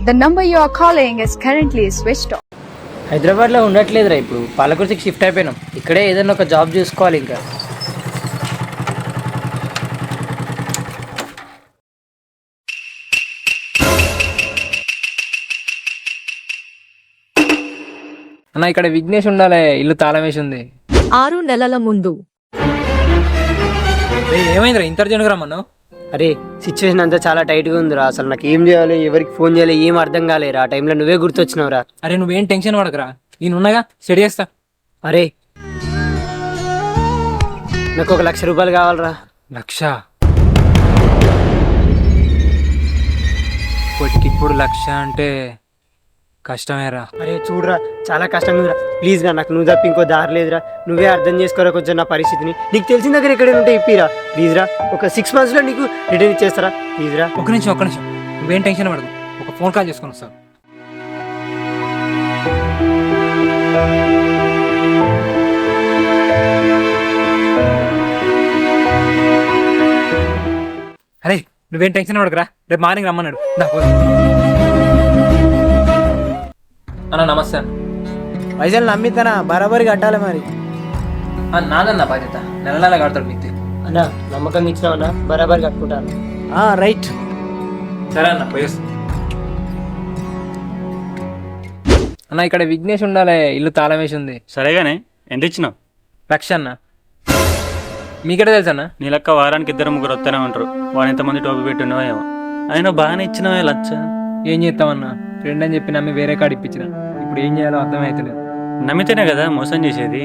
The number you are calling is currently switched off. హైదరాబాద్లో ఉండట్లేదురా, ఇప్పుడు పాలకుర్తికి shift అయిపోయినాం. ఇక్కడే ఏదైనా ఒక జాబ్ చూసుకోవాలి ఇంకా. అన్న ఇక్కడ విఘ్నేష్ ఉండాలి, ఇల్లు తాళం వేసి ఉంది. 6 నెలల ముందు ఏమైందిరా ఇంత అర్జెంట్గా రమ్మన్నావు? అరే సిచ్యువేషన్ అంతా చాలా టైట్గా ఉందిరా. అసలు నాకు ఏం చేయాలి, ఎవరికి ఫోన్ చేయాలి ఏం అర్థం కాలేరా. ఆ టైంలో నువ్వే గుర్తొచ్చినావురా. అరే నువ్వేం టెన్షన్ పడకరా, నేనున్నాగా, సెట్ చేస్తా. అరే నాకు 1,00,000 రూపాయలు కావాలరా. 1,00,000? ఇప్పటికిప్పుడు 1,00,000 అంటే కష్టమేరా. అరే చూడరా, చాలా కష్టంగా ఉందిరా. ప్లీజ్ రా, నాకు నువ్వు తప్ప ఇంకో దారి లేదురా. నువ్వే అర్థం చేసుకోరా కొంచెం నా పరిస్థితిని. నీకు తెలిసిన దగ్గర ఎక్కడైనా ఉంటే ఇప్పిరా ప్లీజ్ రా. ఒక 6 monthsలో నీకు రిటర్న్ ఇచ్చేస్తారా ప్లీజ్ రా. ఒక్క నిమిషం, నువ్వేం టెన్షన్ పడదు, ఒక ఫోన్ కాల్ చేసుకొని వస్తావు. అరే నువ్వేం టెన్షన్ పడకరా, రేపు మార్నింగ్ రమ్మన్నాడు. అన్న నమస్తే. పైసలు నమ్మితేనా బరాబరి కట్టాలి మరి. నాదన్న బాధ్యత, నెల కడతాడు మీకు. అన్న నమ్మకంగా ఇచ్చినావన్నా, బరాబర్ కట్టుకుంటాను. రైట్. సరే అన్న పోయేస్తా. అన్న ఇక్కడ విఘ్నేష్ ఉండాలి, ఇల్లు తాళం వేసి ఉంది. సరేగానే ఎంత ఇచ్చినావు? 1,00,000 అన్న. మీకెట తెలుసు అన్న? నీ లెక్క వారానికి 2-3 వస్తూనే ఉంటారు. వాడు ఎంతమంది టోపీ పెట్టున్నావో ఏమో. అయినా బాగానే ఇచ్చినావే 1,00,000. ఏం చేస్తామన్నా, ఫ్రెండ్ అని చెప్పి నమ్మి వేరే కాడ ఇప్పించిన. ఇప్పుడు ఏం చేయాలో అర్థమవుతలేదు. నమ్మితేనే కదా మోసం చేసేది.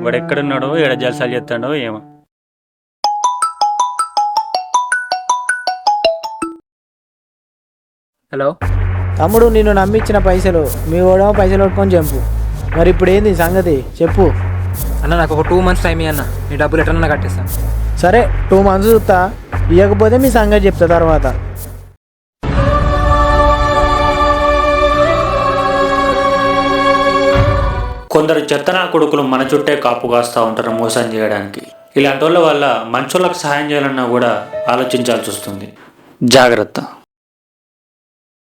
వాడు ఎక్కడున్నాడో, ఏడ జలసాలు చేస్తాడో ఏమో. హలో తమ్ముడు, నిన్ను నమ్మించిన పైసలు మీ ఓడేమో పైసలు కొట్టుకొని చంపు. మరి ఇప్పుడు ఏంది సంగతి చెప్పు. అన్న నాకు ఒక 2 months టైం ఇవ్వన్న, నీ డబ్బులు ఎట్లన్నా కట్టేస్తాను. సరే 2 months చూస్తా, ఇవ్వకపోతే మీ సంగతి చెప్తా తర్వాత. కొందరు చెత్తనా కొడుకులు మన చుట్టే కాపు కాస్తూ ఉంటారు మోసం చేయడానికి. ఇలాంటి వాళ్ళ వల్ల మంచోళ్ళకి సహాయం చేయాలన్నా కూడా ఆలోచించాల్సి వస్తుంది. జాగ్రత్త.